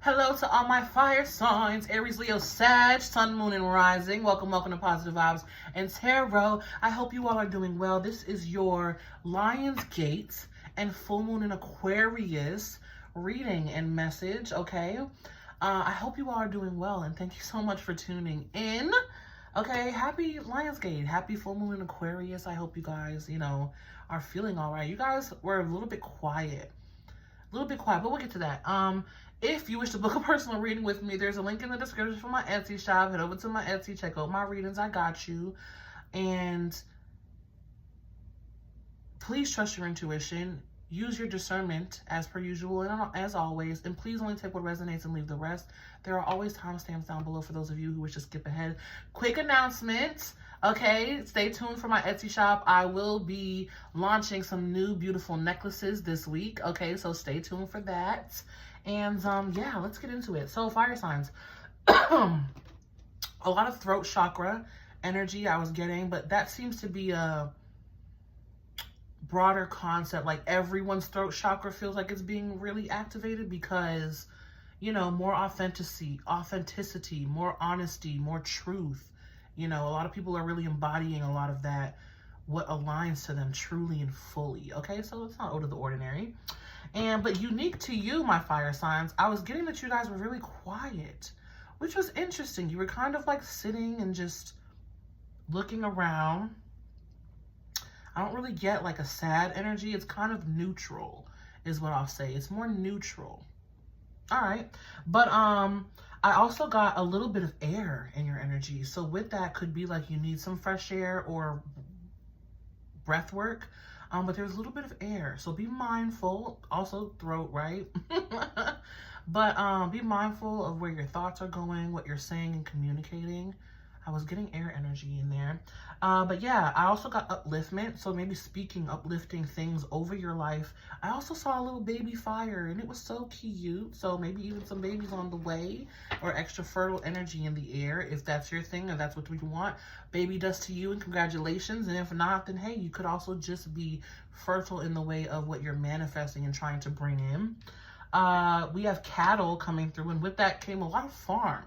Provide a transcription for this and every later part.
Hello to all my fire signs, Aries, Leo, Sag, Sun, Moon, and Rising. Welcome to Positive Vibes and Tarot. I hope you all are doing well. This is your Lion's Gate and Full Moon in Aquarius reading and message, okay? I hope you all are doing well, and thank you so much for tuning in. Okay, happy Lion's Gate, happy Full Moon in Aquarius. I hope you guys, are feeling all right. You guys were a little bit quiet. But we'll get to that. If you wish to book a personal reading with me, there's a link in the description for my Etsy shop. Head over to my Etsy, check out my readings. I got you. And please trust your intuition. Use your discernment as per usual and as always. And please only take what resonates and leave the rest. There are always timestamps down below for those of you who wish to skip ahead. Quick announcement. Okay, stay tuned for my Etsy shop. I will be launching some new beautiful necklaces this week. Okay, so stay tuned for that. And yeah, let's get into it. So fire signs. A lot of throat chakra energy I was getting, but that seems to be a broader concept. Like everyone's throat chakra feels like it's being really activated because, more authenticity, more honesty, more truth. A lot of people are really embodying a lot of that, what aligns to them truly and fully. Okay, so it's not out of the ordinary. But unique to you, my fire signs, I was getting that you guys were really quiet, which was interesting. You were kind of like sitting and just looking around. I don't really get like a sad energy. It's kind of neutral is what I'll say. It's more neutral. All right. But I also got a little bit of air in your energy. So with that could be like you need some fresh air or breath work. But there's a little bit of air. So be mindful. Also throat, right? But be mindful of where your thoughts are going, what you're saying and communicating. I was getting air energy in there. But yeah, I also got upliftment. So maybe speaking, uplifting things over your life. I also saw a little baby fire and it was so cute. So maybe even some babies on the way or extra fertile energy in the air. If that's your thing and that's what we want, baby dust to you and congratulations. And if not, then hey, you could also just be fertile in the way of what you're manifesting and trying to bring in. We have cattle coming through, and with that came a lot of farm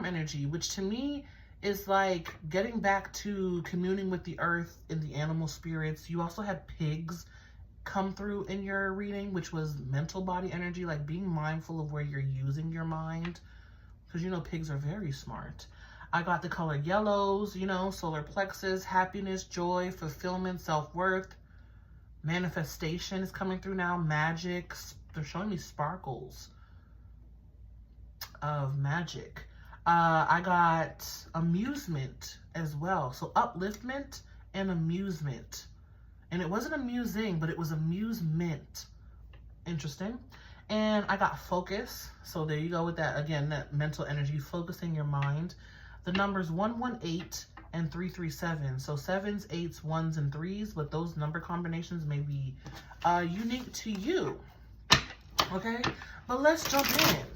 energy, which to me is like getting back to communing with the earth and the animal spirits. You also had pigs come through in your reading, which was mental body energy, like being mindful of where you're using your mind, because pigs are very smart. I got the color yellows, solar plexus, happiness, joy, fulfillment, self-worth, manifestation is coming through now, magic. They're showing me sparkles of magic. I got amusement as well. So upliftment and amusement. And it wasn't amusing, but it was amusement. Interesting. And I got focus. So there you go with that. Again, that mental energy, focusing your mind. The numbers 118 and 337. So 7s, 8s, 1s, and 3s. But those number combinations may be unique to you. Okay? But let's jump in.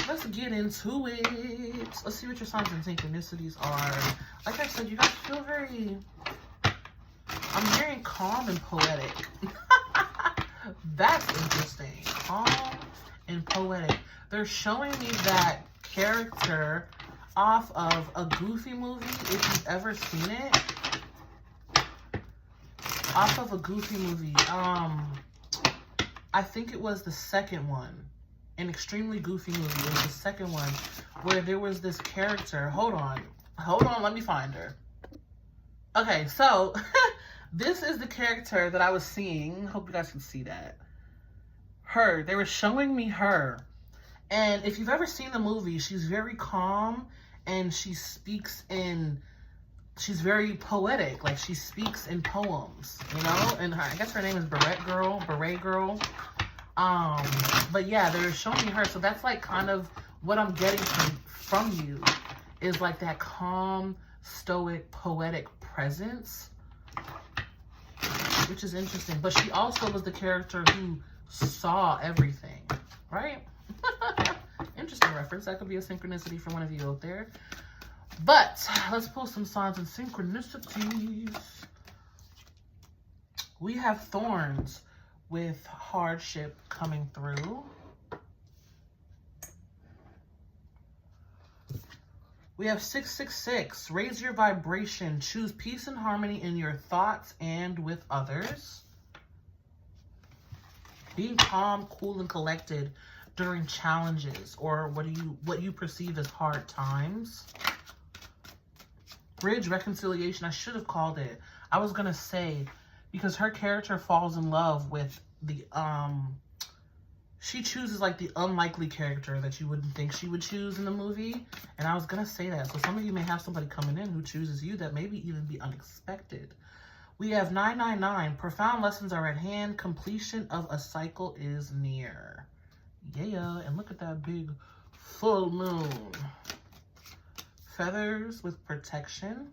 Let's get into it. Let's see what your signs and synchronicities are. Like I said, you guys feel I'm hearing calm and poetic. That's interesting. Calm and poetic. They're showing me that character off of a Goofy movie, if you've ever seen it. Off of a Goofy movie. I think it was the second one. An extremely goofy movie. It was the second one where there was this character. Hold on, let me find her. Okay, so this is the character that I was seeing. Hope you guys can see that. Her. They were showing me her. And if you've ever seen the movie, she's very calm and she speaks she's very poetic. Like she speaks in poems, and I guess her name is Beret Girl. But yeah, they're showing me her. So that's like kind of what I'm getting from you is like that calm, stoic, poetic presence, which is interesting. But she also was the character who saw everything, right? Interesting reference. That could be a synchronicity for one of you out there. But let's pull some signs and synchronicities. We have thorns with hardship coming through. We have 666. Raise your vibration. Choose peace and harmony in your thoughts and with others. Being calm, cool, and collected during challenges or what you perceive as hard times. Bridge reconciliation. I should have called it. I was gonna say, because her character falls in love with the she chooses like the unlikely character that you wouldn't think she would choose in the movie. And I was gonna say that. So some of you may have somebody coming in who chooses you that maybe even be unexpected. We have 999. Profound lessons are at hand. Completion of a cycle is near. Yeah, and look at that big full moon. Feathers with protection.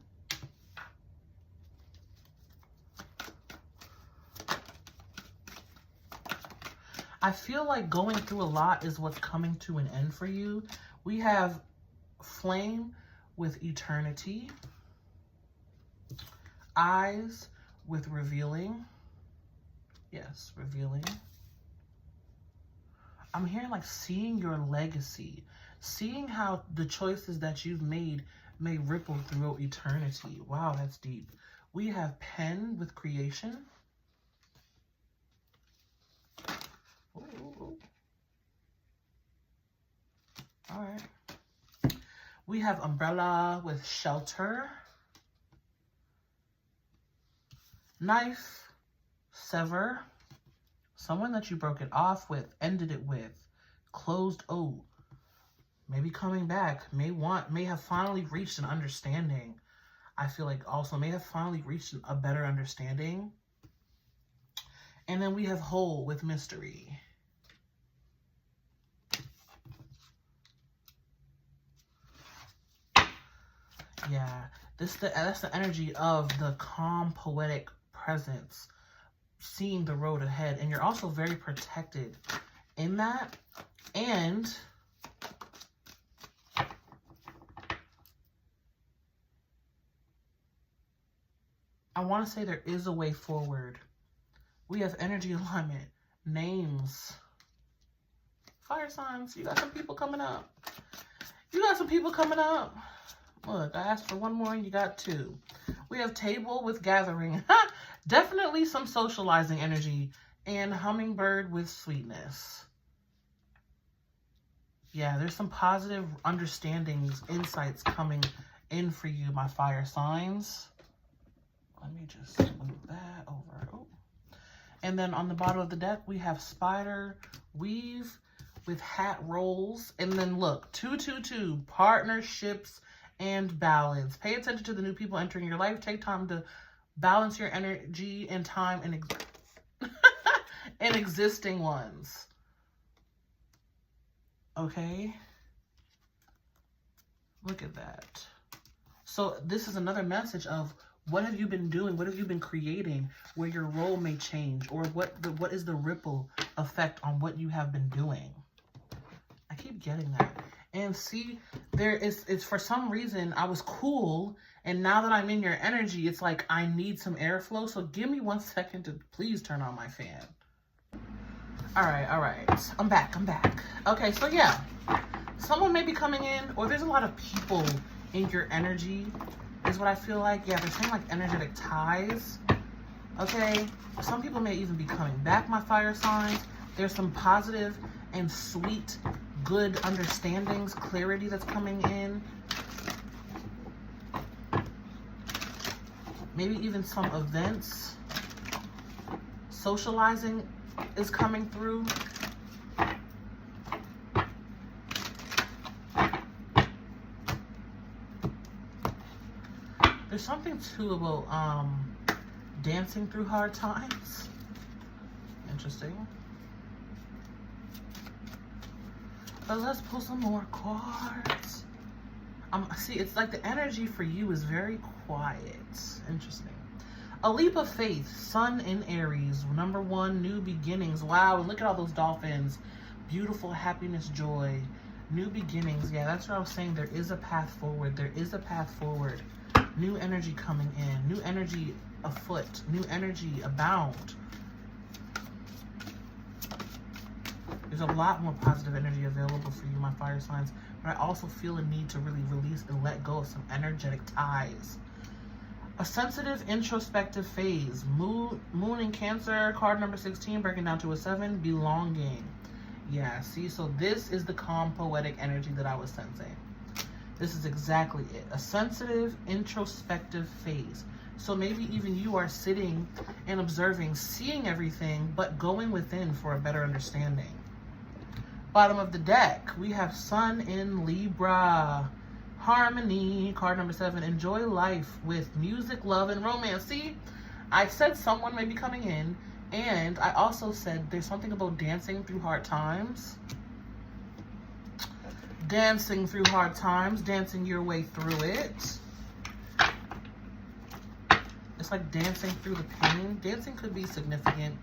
I feel like going through a lot is what's coming to an end for you. We have flame with eternity. Eyes with revealing. Yes, revealing. I'm hearing like seeing your legacy. Seeing how the choices that you've made may ripple through eternity. Wow, that's deep. We have pen with creation. Ooh. All right. We have umbrella with shelter. Knife, sever. Someone that you broke it off with, ended it with. Closed, oh. Maybe coming back, may have finally reached an understanding. I feel like also may have finally reached a better understanding. And then we have whole with mystery. Yeah, that's the energy of the calm, poetic presence, seeing the road ahead. And you're also very protected in that. And I want to say there is a way forward. We have energy alignment, names, fire signs. You got some people coming up. You got some people coming up. Look, I asked for one more and you got two. We have table with gathering. Definitely some socializing energy. And hummingbird with sweetness. Yeah, there's some positive understandings, insights coming in for you, my fire signs. Let me just move that over. Oh. And then on the bottom of the deck, we have spider, weave with hat rolls. And then look, 222, partnerships and balance. Pay attention to the new people entering your life. Take time to balance your energy and time and existing ones. Okay. Look at that. So this is another message of what have you been doing? What have you been creating where your role may change? Or what is the ripple effect on what you have been doing? I keep getting that. And see, it's for some reason I was cool. And now that I'm in your energy, it's like I need some airflow. So give me 1 second to please turn on my fan. All right. I'm back. Okay, so yeah. Someone may be coming in, or there's a lot of people in your energy, is what I feel like. Yeah, they're saying like energetic ties. Okay, some people may even be coming back, my fire signs. There's some positive and sweet, good understandings, clarity that's coming in. Maybe even some events. Socializing is coming through. There's something too about dancing through hard times. Interesting. But let's pull some more cards. See, it's like the energy for you is very quiet. Interesting. A leap of faith. Sun in Aries. Number 1, new beginnings. Wow, and look at all those dolphins. Beautiful happiness, joy. New beginnings. Yeah, that's what I was saying. There is a path forward. There is a path forward. New energy coming in. New energy afoot. New energy abound. There's a lot more positive energy available for you, my fire signs. But I also feel a need to really release and let go of some energetic ties. A sensitive, introspective phase. Moon in Cancer, card number 16, breaking down to a 7, belonging. Yeah, see, so this is the calm, poetic energy that I was sensing. This is exactly it. A sensitive, introspective phase. So maybe even you are sitting and observing, seeing everything, but going within for a better understanding. Bottom of the deck, we have Sun in Libra. Harmony, card number 7. Enjoy life with music, love, and romance. See, I said someone may be coming in, and I also said there's something about dancing through hard times. Dancing through hard times, dancing your way through it. It's like dancing through the pain. Dancing could be significant,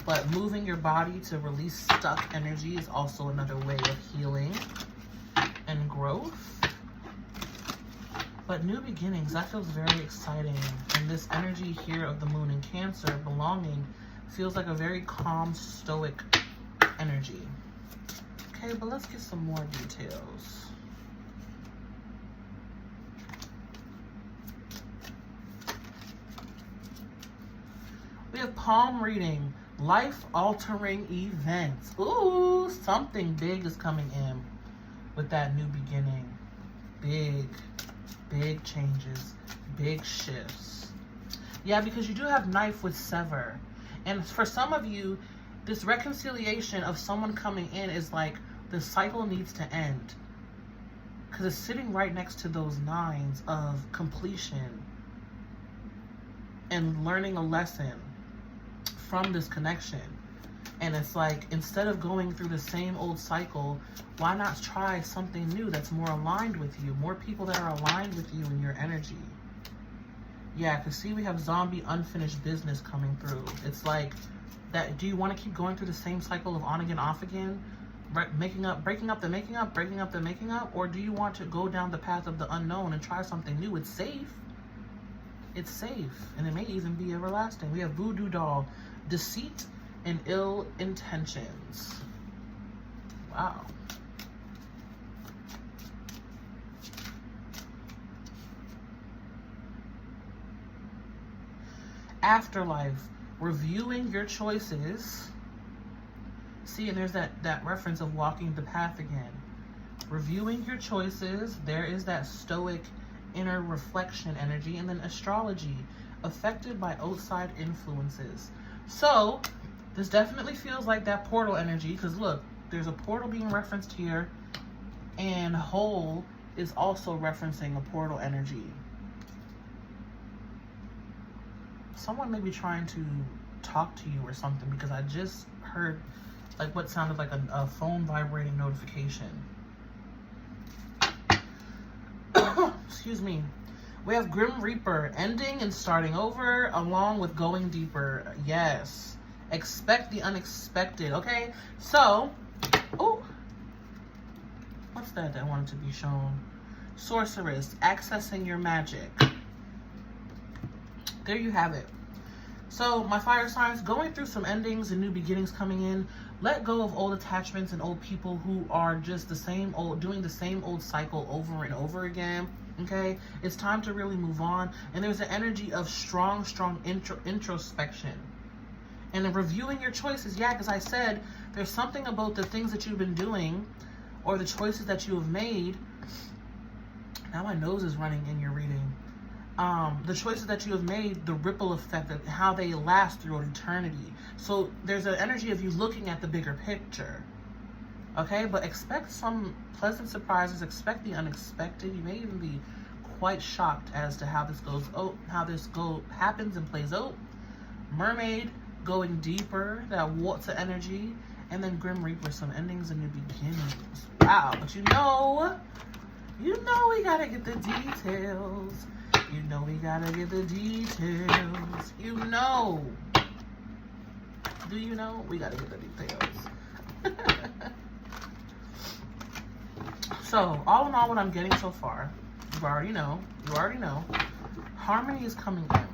but moving your body to release stuck energy is also another way of healing and growth. But new beginnings, that feels very exciting. And this energy here of the moon in Cancer, belonging, feels like a very calm, stoic energy. Okay, but let's get some more details. We have palm reading, life-altering events. Ooh, something big is coming in with that new beginning. Big changes, big shifts. Yeah, because you do have knife with sever. And for some of you, this reconciliation of someone coming in is like the cycle needs to end. Because it's sitting right next to those 9s of completion and learning a lesson from this connection. And it's like, instead of going through the same old cycle, why not try something new that's more aligned with you? More people that are aligned with you in your energy. Yeah, because see, we have zombie unfinished business coming through. It's like, that. Do you want to keep going through the same cycle of on again, off again? Breaking up, then making up, breaking up, then making up? Or do you want to go down the path of the unknown and try something new? It's safe. It's safe. And it may even be everlasting. We have voodoo doll, deceit, and ill intentions. Wow. Afterlife, reviewing your choices. See, and there's that reference of walking the path again. Reviewing your choices. There is that stoic inner reflection energy. And then astrology, affected by outside influences. So this definitely feels like that portal energy, because look, there's a portal being referenced here, and whole is also referencing a portal energy. Someone may be trying to talk to you or something, because I just heard like what sounded like a phone vibrating notification. Excuse me. We have Grim Reaper, ending and starting over, along with going deeper. Yes. Expect the unexpected, okay? So, oh, what's that wanted to be shown? Sorceress, accessing your magic. There you have it. So, my fire signs, going through some endings and new beginnings coming in. Let go of old attachments and old people who are just the same old, doing the same old cycle over and over again. Okay? It's time to really move on. And there's an energy of strong introspection. And then reviewing your choices. Yeah, because I said there's something about the things that you've been doing or the choices that you have made. Now my nose is running in your reading. The choices that you have made, the ripple effect, of how they last through eternity. So there's an energy of you looking at the bigger picture. Okay, but expect some pleasant surprises. Expect the unexpected. You may even be quite shocked as to how this goes. Oh, how this happens and plays out. Mermaid, going deeper, that water energy, and then Grim Reaper, some endings and new beginnings. Wow, but you know we gotta get the details. You know we gotta get the details. You know. Do you know? We gotta get the details. So, all in all, what I'm getting so far, you already know. Harmony is coming in.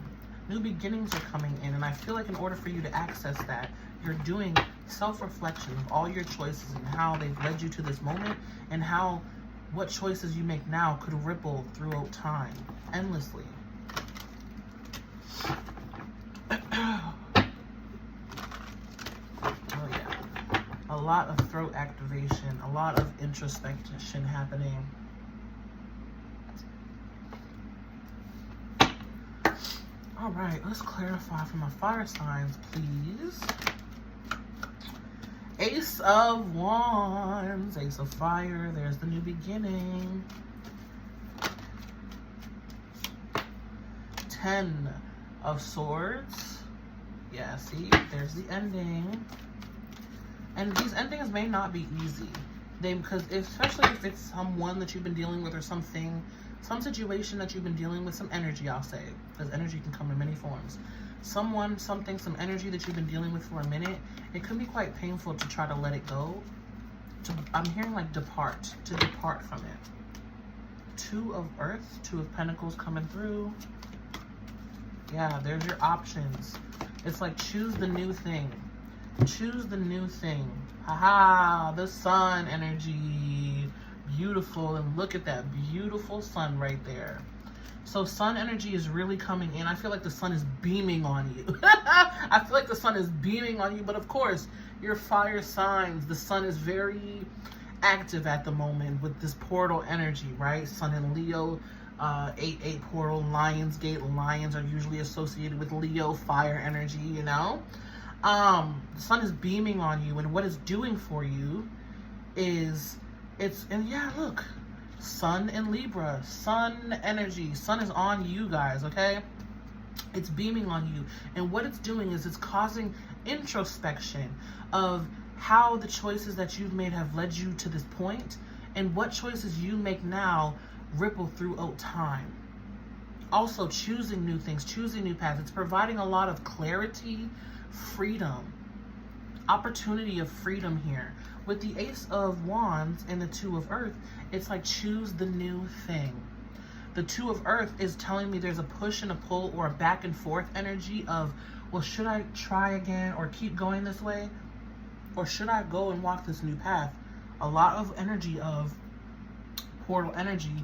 New beginnings are coming in, and I feel like in order for you to access that, you're doing self-reflection of all your choices and how they've led you to this moment, and how what choices you make now could ripple throughout time endlessly. Oh yeah, a lot of throat activation, a lot of introspection happening. All right, let's clarify for my fire signs, please. Ace of Wands, Ace of Fire, there's the new beginning. 10 of Swords. Yeah, see, there's the ending. And these endings may not be easy. Because especially if it's someone that you've been dealing with, or something, some situation that you've been dealing with, some energy, I'll say, because energy can come in many forms. Someone, something, some energy that you've been dealing with for a minute, it can be quite painful to try to let it go. I'm hearing like to depart from it. 2 of Earth, 2 of Pentacles coming through. Yeah, there's your options. It's like choose the new thing. Choose the new thing. Haha, the sun energy. Beautiful. And look at that beautiful sun right there. So sun energy is really coming in. I feel like the sun is beaming on you. I feel like the sun is beaming on you. But of course, your fire signs, the sun is very active at the moment with this portal energy, right? Sun in Leo, 8-8 portal, Lion's Gate. Lions are usually associated with Leo, fire energy, you know? The sun is beaming on you, and what it's doing for you is and yeah, look, sun in Libra, sun energy, sun is on you guys, okay? It's beaming on you, and what it's doing is it's causing introspection of how the choices that you've made have led you to this point, and what choices you make now ripple throughout time. Also choosing new things, choosing new paths. It's providing a lot of clarity, freedom, opportunity of freedom here. With the Ace of Wands and the 2 of Earth, it's like choose the new thing. The 2 of Earth is telling me there's a push and a pull, or a back and forth energy of, well, should I try again or keep going this way? Or should I go and walk this new path? A lot of energy of portal energy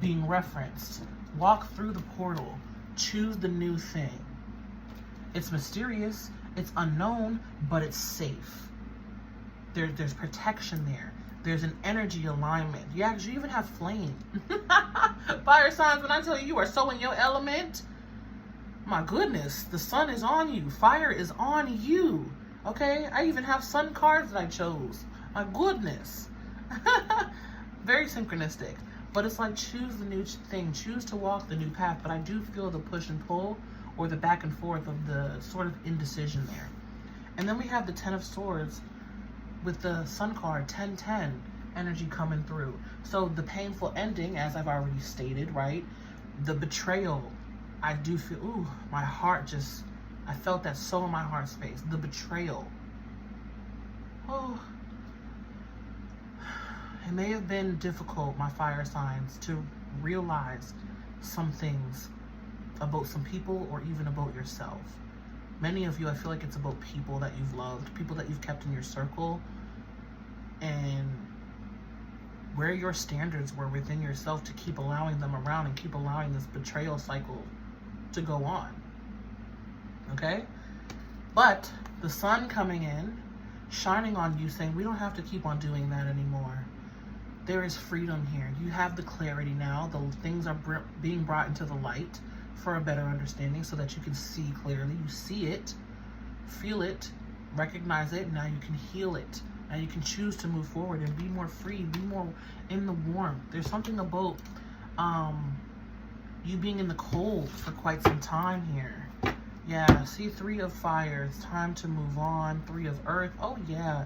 being referenced. Walk through the portal. Choose the new thing. It's mysterious, it's unknown, but it's safe. There's protection there. There's an energy alignment. You even have flame. Fire signs, when I tell you you are so in your element, my goodness, the sun is on you. Fire is on you. Okay? I even have sun cards that I chose. My goodness. Very synchronistic. But it's like choose the new thing. Choose to walk the new path. But I do feel the push and pull, or the back and forth of the sort of indecision there. And then we have the 10 of Swords with the Sun card, 10-10 energy coming through. So the painful ending, as I've already stated, right? The betrayal. I do feel, ooh, my heart just, I felt that so in my heart space. The betrayal. Oh. It may have been difficult, my fire signs, to realize some things about some people, or even about yourself. Many of you, I feel like it's about people that you've loved, people that you've kept in your circle, and where your standards were within yourself to keep allowing them around and keep allowing this betrayal cycle to go on. Okay? But the sun coming in, shining on you, saying we don't have to keep on doing that anymore. There is freedom here. You have the clarity now. The things are being brought into the light for a better understanding, so that you can see clearly. You see it, feel it, recognize it. Now you can heal it. Now you can choose to move forward and be more free, be more in the warmth. There's something about you being in the cold for quite some time here. Yeah, see, 3 of Fire. It's time to move on. 3 of Earth. Oh yeah.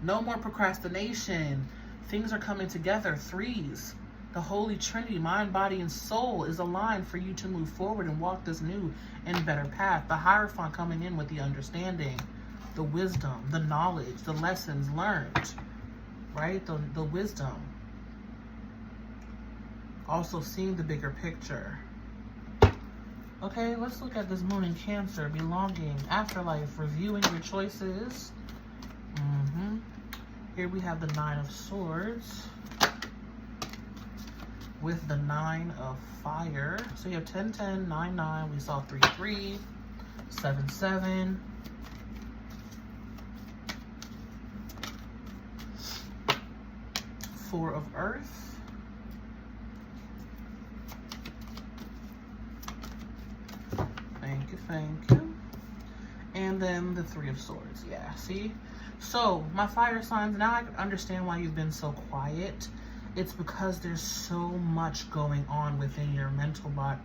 No more procrastination. Things are coming together. 3s. The Holy Trinity, mind, body, and soul, is aligned for you to move forward and walk this new and better path. The Hierophant coming in with the understanding, the wisdom, the knowledge, the lessons learned, right? The wisdom. Also seeing the bigger picture. Okay, let's look at this moon in Cancer. Belonging, afterlife, reviewing your choices. Here we have the 9 of Swords with the 9 of Fire. So you have 10, 10, 9, 9. We saw 3, 3, 7, 7. Four of Earth. Thank you, thank you. And then the 3 of Swords. Yeah, see? So, my fire signs, now I can understand why you've been so quiet. It's because there's so much going on within your mental body.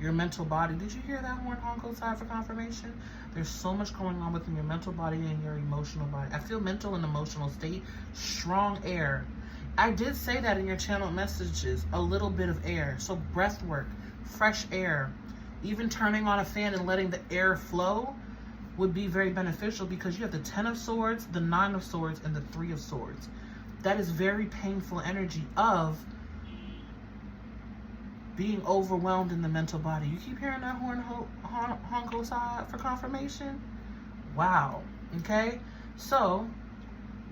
Your mental body. Did you hear that horn honk outside for confirmation? There's so much going on within your mental body and your emotional body. I feel mental and emotional state. Strong air. I did say that in your channel messages. A little bit of air. So breath work, fresh air, even turning on a fan and letting the air flow would be very beneficial, because you have the 10 of Swords, the 9 of Swords, and the 3 of Swords. That is very painful energy of being overwhelmed in the mental body. You keep hearing that horn honk side for confirmation? Wow. Okay? So,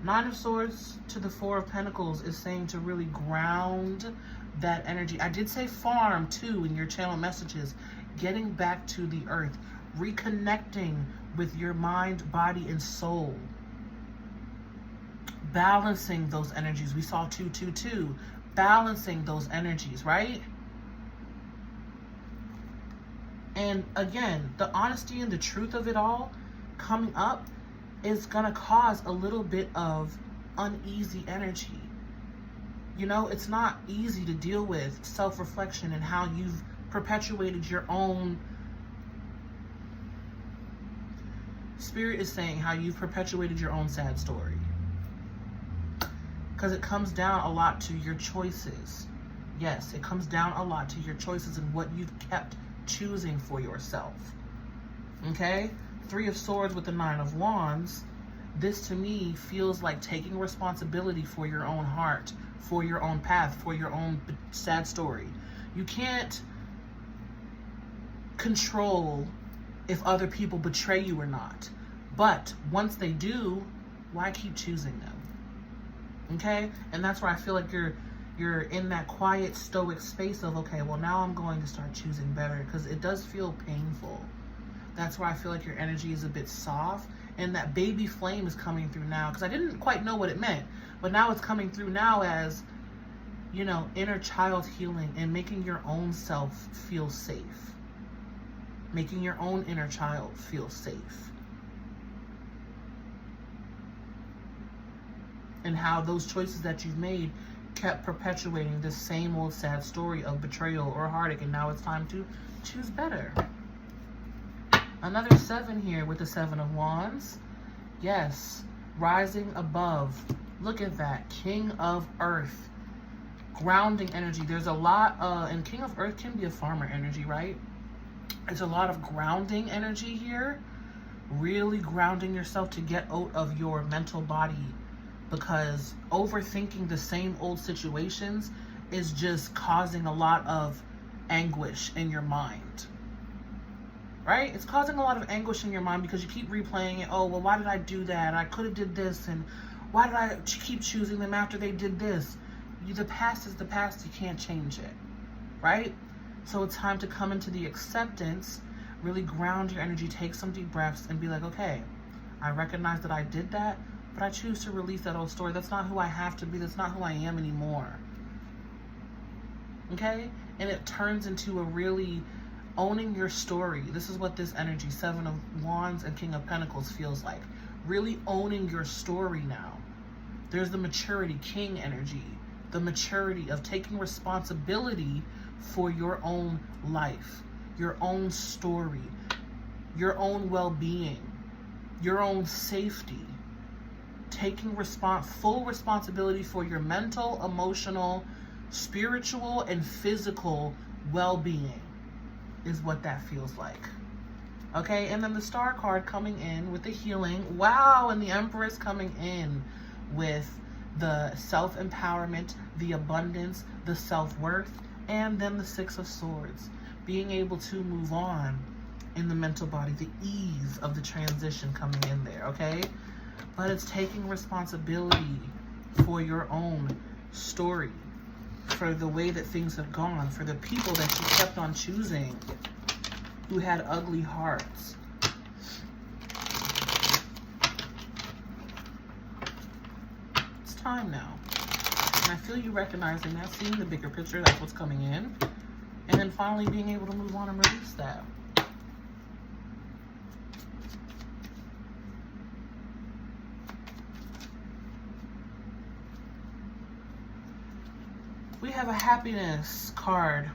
9 of Swords to the 4 of Pentacles is saying to really ground that energy. I did say farm too in your channel messages. Getting back to the earth. Reconnecting with your mind, body, and soul. Balancing those energies. We saw 2, 2, 2. Balancing those energies, right? And again, the honesty and the truth of it all coming up is going to cause a little bit of uneasy energy. You know, it's not easy to deal with self-reflection and how you've perpetuated your own. Spirit is saying how you've perpetuated your own sad story. Because it comes down a lot to your choices. Yes, it comes down a lot to your choices and what you've kept choosing for yourself. Okay? 3 of Swords with the 9 of Wands. This to me feels like taking responsibility for your own heart, for your own path, for your own sad story. You can't control if other people betray you or not. But once they do, why keep choosing them? Okay? And that's where I feel like you're in that quiet, stoic space of, okay, well, now I'm going to start choosing better, because it does feel painful. That's where I feel like your energy is a bit soft, and that baby flame is coming through now, because I didn't quite know what it meant, but now it's coming through now as, you know, inner child healing and making your own self feel safe. Making your own inner child feel safe. And how those choices that you've made kept perpetuating the same old sad story of betrayal or heartache, and now it's time to choose better. Another 7 here with the 7 of Wands. Yes, rising above. Look at that. King of Earth. Grounding energy. There's a lot, and King of Earth can be a farmer energy, right? It's a lot of grounding energy here. Really grounding yourself to get out of your mental body, because overthinking the same old situations is just causing a lot of anguish in your mind. Right? It's causing a lot of anguish in your mind because you keep replaying it. Oh, well, why did I do that? I could have did this, and why did I keep choosing them after they did this? The past is the past. You can't change it. Right? So it's time to come into the acceptance, really ground your energy, take some deep breaths, and be like, okay, I recognize that I did that, but I choose to release that old story. That's not who I have to be. That's not who I am anymore. Okay? And it turns into a really owning your story. This is what this energy, 7 of Wands and King of Pentacles, feels like. Really owning your story now. There's the maturity, King energy. The maturity of taking responsibility for your own life, your own story, your own well-being, your own safety. Taking full responsibility for your mental, emotional, spiritual, and physical well-being is what that feels like. Okay, and then the Star card coming in with the healing. Wow, and the Empress coming in with the self-empowerment, the abundance, the self-worth, and then the 6 of Swords. being able to move on in the mental body, the ease of the transition coming in there, okay? But it's taking responsibility for your own story, for the way that things have gone, for the people that you kept on choosing who had ugly hearts. It's time now. And I feel you recognizing that, seeing the bigger picture, that's what's coming in. And then finally being able to move on and release that. We have a happiness card.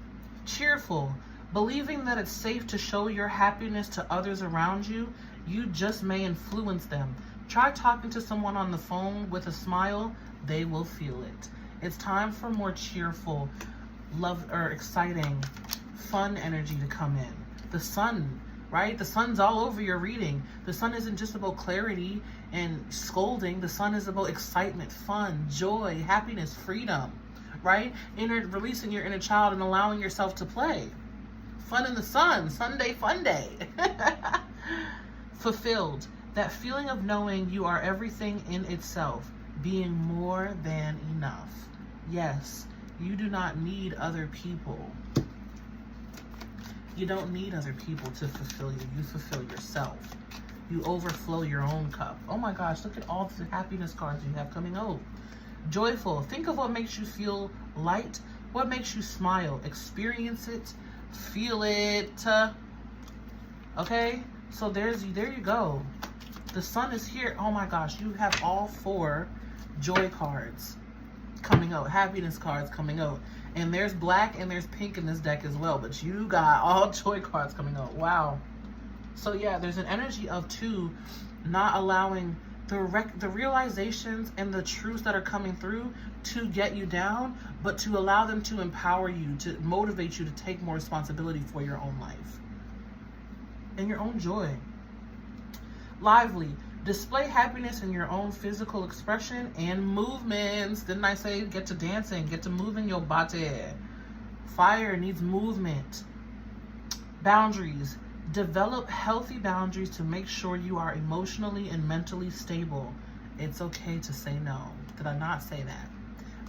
Cheerful. Believing that it's safe to show your happiness to others around you, you just may influence them. Try talking to someone on the phone with a smile. They will feel it. It's time for more cheerful, love or exciting, fun energy to come in. The sun, right? The sun's all over your reading. The sun isn't just about clarity and scolding. The sun is about excitement, fun, joy, happiness, freedom, right? Releasing your inner child and allowing yourself to play. Fun in the sun, Sunday fun day. Fulfilled. That feeling of knowing you are everything in itself, being more than enough. Yes, you do not need other people. You don't need other people to fulfill you. You fulfill yourself. You overflow your own cup. Oh my gosh, look at all the happiness cards you have coming out. Joyful. Think of what makes you feel light. What makes you smile. Experience it. Feel it. Okay? So there you go. The sun is here. Oh my gosh, you have all 4 joy cards coming out. Happiness cards coming out. And there's black and there's pink in this deck as well. But you got all joy cards coming out. Wow. So yeah, there's an energy of 2 not allowing the realizations and the truths that are coming through to get you down, but to allow them to empower you, to motivate you to take more responsibility for your own life and your own joy. Lively. Display happiness in your own physical expression and movements. Didn't I say get to dancing, get to moving your body? Fire needs movement. Boundaries. Develop healthy boundaries to make sure you are emotionally and mentally stable. It's okay to say no. Did I not say that?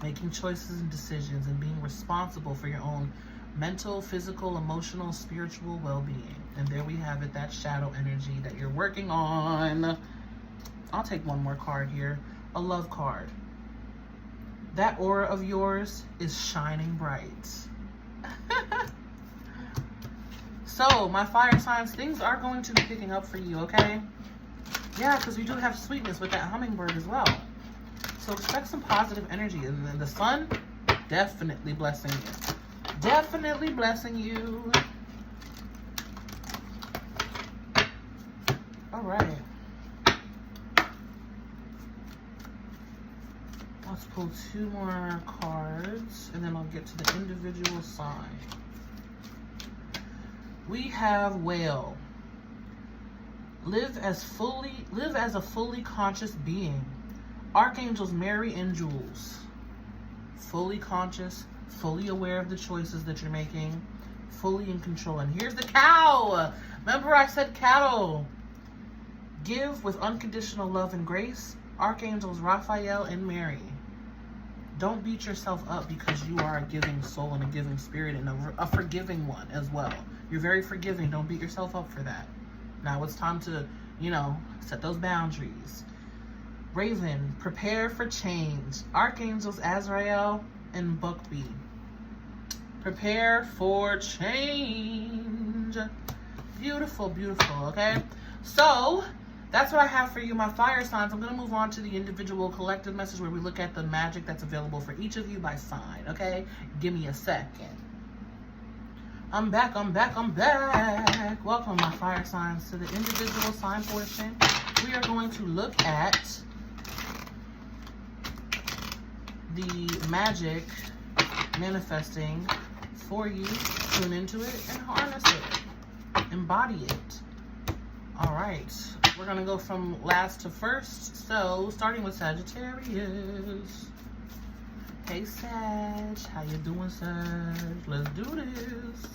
Making choices and decisions and being responsible for your own mental, physical, emotional, spiritual well-being. And there we have it, that shadow energy that you're working on. I'll take one more card here. A love card. That aura of yours is shining bright. So, my fire signs, things are going to be picking up for you, okay? Yeah, because we do have sweetness with that hummingbird as well. So, expect some positive energy. And then the sun, definitely blessing you. Definitely blessing you. All right. Let's pull 2 more cards, and then I'll get to the individual sign. We have Whale. Live as a fully conscious being. Archangels Mary and Jules. Fully conscious, fully aware of the choices that you're making, fully in control. And here's the cow. Remember I said cattle. Give with unconditional love and grace. Archangels Raphael and Mary. Don't beat yourself up because you are a giving soul and a giving spirit and a forgiving one as well. You're very forgiving. Don't beat yourself up for that. Now it's time to, set those boundaries. Raven, prepare for change. Archangels Azrael and Buckbee. Prepare for change. Beautiful, beautiful, okay? So, that's what I have for you, my fire signs. I'm going to move on to the individual collective message where we look at the magic that's available for each of you by sign, okay? Give me a second. I'm back. Welcome, my fire signs, to the individual sign portion. We are going to look at the magic manifesting for you. Tune into it and harness it. Embody it. All right. We're going to go from last to first. So, starting with Sagittarius. Hey, Sag. How you doing, Sag? Let's do this.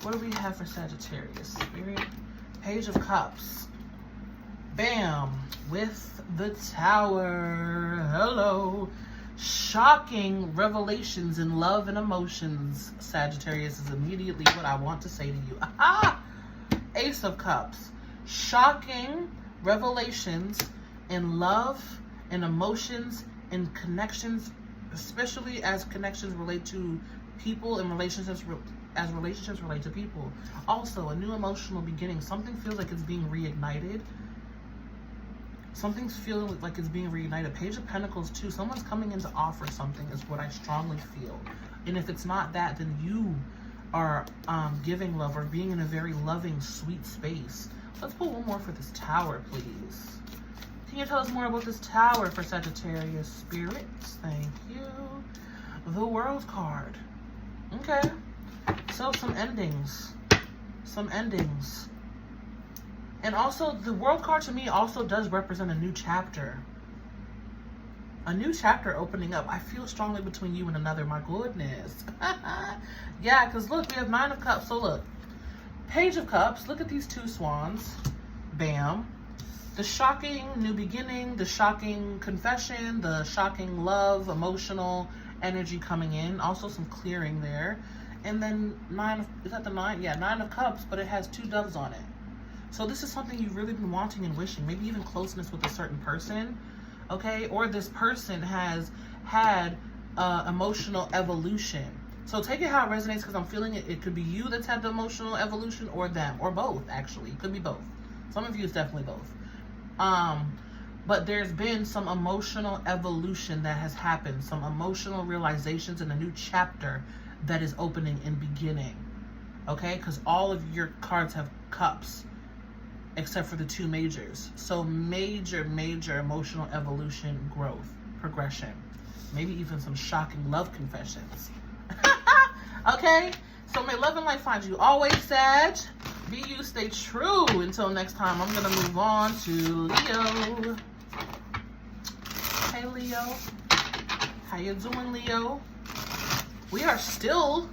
What do we have for Sagittarius? Spirit. Page of Cups. Bam. With the Tower. Hello. Shocking revelations in love and emotions, Sagittarius, is immediately what I want to say to you. Aha! Ace of Cups. Shocking revelations in love and emotions and connections, especially as connections relate to people and relationships, as relationships relate to people. Also, a new emotional beginning. Something feels like it's being reignited. Something's feeling like it's being reunited. Page of Pentacles too. Someone's coming in to offer something is what I strongly feel. And if it's not that, then you are giving love or being in a very loving, sweet space. Let's pull one more for this Tower, please. Can you tell us more about this Tower for Sagittarius spirits? Thank you. The World card. Okay. So some endings. Some endings. And also, the World card to me also does represent a new chapter. A new chapter opening up. I feel strongly between you and another. My goodness. Yeah, because look, we have 9 of Cups. So look, Page of Cups. Look at these 2 swans. Bam. The shocking new beginning, the shocking confession, the shocking love, emotional energy coming in. Also some clearing there. And then 9 of, is that the 9? Yeah, 9 of Cups, but it has 2 doves on it. So this is something you've really been wanting and wishing, maybe even closeness with a certain person, okay? Or this person has had emotional evolution. So take it how it resonates, because I'm feeling it. It could be you that's had the emotional evolution, or them, or both, actually. It could be both. Some of you, it's definitely both. But there's been some emotional evolution that has happened, some emotional realizations in a new chapter that is opening and beginning, okay? Because all of your cards have cups, except for the 2 majors. So major emotional evolution, growth, progression, maybe even some shocking love confessions. Okay, so may love and light find you always, Sag. Be you, stay true. Until next time, I'm gonna move on to Leo. Hey Leo, how you doing, Leo? We are still,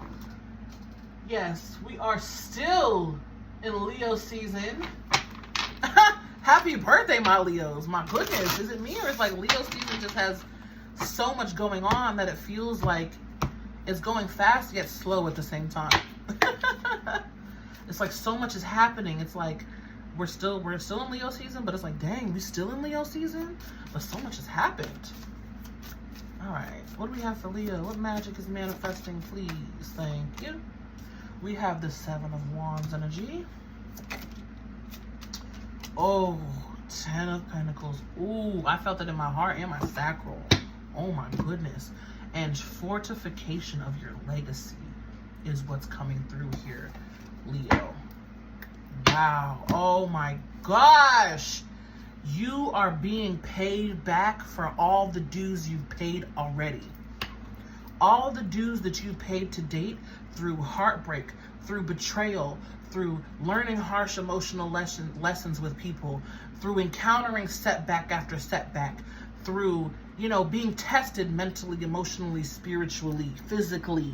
yes, we are still in Leo season. Happy birthday, my Leos. My goodness, is it me, or is like Leo season just has so much going on that it feels like it's going fast yet slow at the same time? It's like so much is happening. It's like we're still in Leo season, but it's like, dang, we still in Leo season, but so much has happened. All right, what do we have for Leo? What magic is manifesting, please? Thank you. We have the 7 of Wands energy. Oh, 10 of Pentacles. Ooh, I felt it in my heart and my sacral. Oh my goodness. And fortification of your legacy is what's coming through here, Leo. Wow. Oh my gosh. You are being paid back for all the dues you've paid already. All the dues that you've paid to date through heartbreak, through betrayal, through learning harsh emotional lessons with people, through encountering setback after setback, through, you know, being tested mentally, emotionally, spiritually, physically,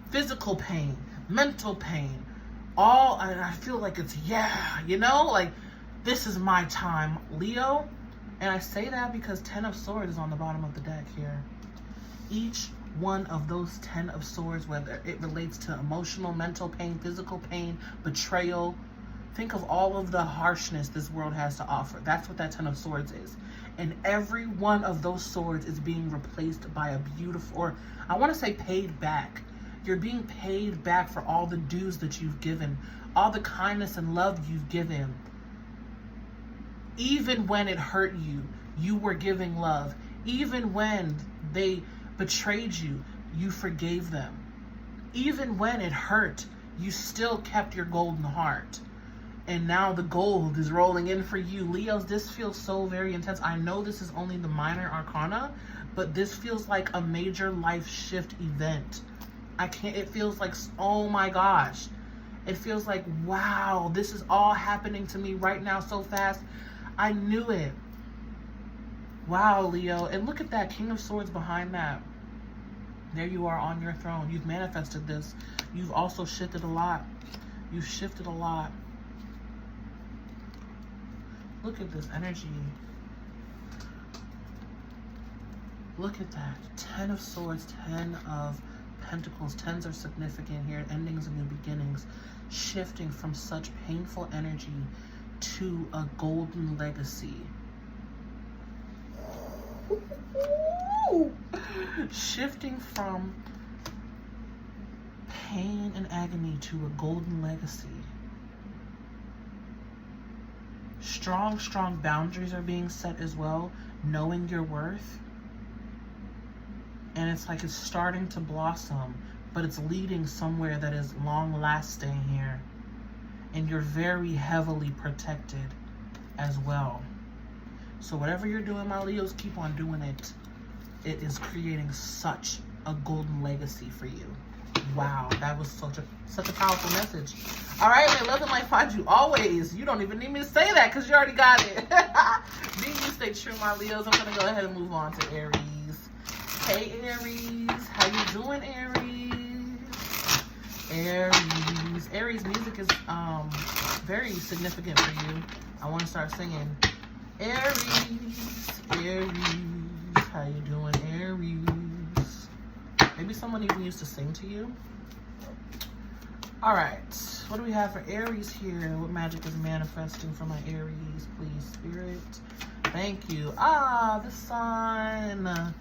physical pain, mental pain, all, and I feel like it's, yeah, you know, like, this is my time, Leo. And I say that because 10 of Swords is on the bottom of the deck here. Each one of those 10 of Swords, whether it relates to emotional, mental pain, physical pain, betrayal, think of all of the harshness this world has to offer. That's what that 10 of Swords is. And every one of those swords is being replaced by a beautiful, or I want to say paid back. You're being paid back for all the dues that you've given, all the kindness and love you've given. Even when it hurt you, you were giving love. Even when they betrayed you, you forgave them. Even when it hurt, you still kept your golden heart. And now the gold is rolling in for you. Leos, this feels so very intense. I know this is only the minor arcana, but this feels like a major life shift event. It feels like, oh my gosh. It feels like, wow, this is all happening to me right now so fast. I knew it. Wow, Leo. And look at that King of Swords behind that. There you are on your throne. You've manifested this. You've also shifted a lot. You've shifted a lot. Look at this energy. Look at that. 10 of Swords, 10 of Pentacles. 10s are significant here. Endings and new beginnings. Shifting from such painful energy to a golden legacy. Shifting from pain and agony to a golden legacy. Strong, strong boundaries are being set as well. Knowing your worth. And it's like it's starting to blossom, but it's leading somewhere that is long lasting here. And you're very heavily protected as well. So whatever you're doing, my Leos, keep on doing it. It is creating such a golden legacy for you. Wow, that was such a powerful message. All right, may love and light find you always. You don't even need me to say that because you already got it. Be you, stay true, my Leos. I'm gonna go ahead and move on to Aries. Hey Aries, how you doing, Aries? Aries music is very significant for you. I want to start singing. Aries, how you doing, Aries? Maybe someone even used to sing to you. All right, what do we have for Aries here? What magic is manifesting for my Aries, please, Spirit? Thank you. The sun.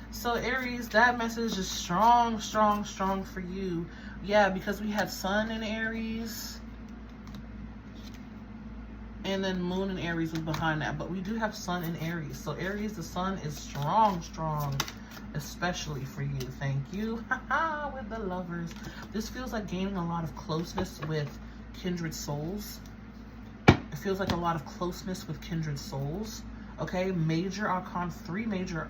So Aries, that message is strong, strong, strong for you. Yeah, because we had sun in Aries. And then moon in Aries was behind that. But we do have sun in Aries. So Aries, the sun is strong, strong. Especially for you. Thank you. With the lovers. This feels like gaining a lot of closeness with kindred souls. It feels like a lot of closeness with kindred souls. Okay, major arcana, three major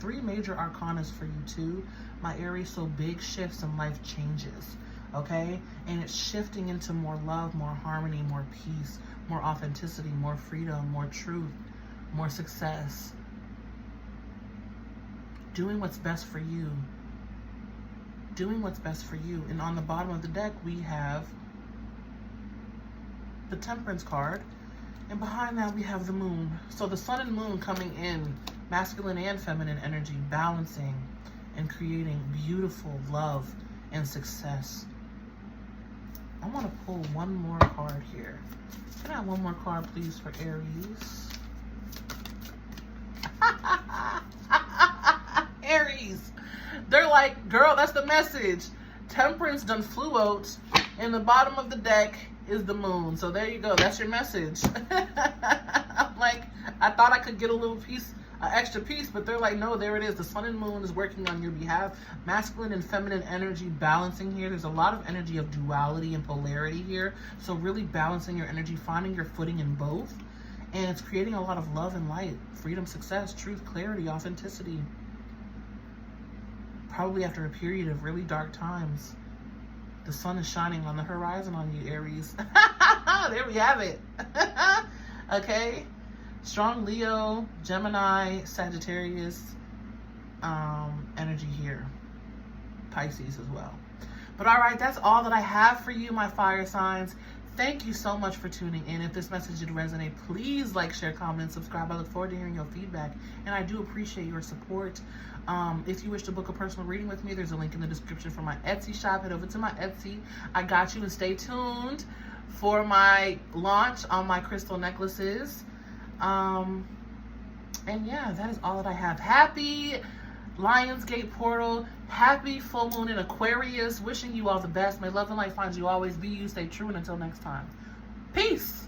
arcanas for you too, my Aries. So big shifts and life changes, okay? And it's shifting into more love, more harmony, more peace, more authenticity, more freedom, more truth, more success. Doing what's best for you. Doing what's best for you. And on the bottom of the deck, we have the Temperance card. And behind that, we have the moon. So the sun and moon coming in, masculine and feminine energy, balancing and creating beautiful love and success. I want to pull one more card here. Can I have one more card, please, for Aries? Aries. They're like, girl, that's the message. Temperance done flew out. In the bottom of the deck is the moon. So there you go. That's your message. I'm like, I thought I could get a little piece, an extra piece, but they're like, no, there it is. The sun and moon is working on your behalf. Masculine and feminine energy balancing here. There's a lot of energy of duality and polarity here. So really balancing your energy, finding your footing in both. And it's creating a lot of love and light, freedom, success, truth, clarity, authenticity. Probably after a period of really dark times. The sun is shining on the horizon on you, Aries. There we have it. Okay. Strong Leo, Gemini, Sagittarius energy here. Pisces as well. But all right, that's all that I have for you, my fire signs. Thank you so much for tuning in. If this message did resonate, please like, share, comment, and subscribe. I look forward to hearing your feedback, and I do appreciate your support. If you wish to book a personal reading with me, there's a link in the description for my Etsy shop. Head over to my Etsy. I got you, and stay tuned for my launch on my crystal necklaces. And yeah, that is all that I have. Happy Lionsgate portal. Happy full moon in Aquarius. Wishing you all the best. May love and light find you always. Be you, stay true, and until next time. Peace.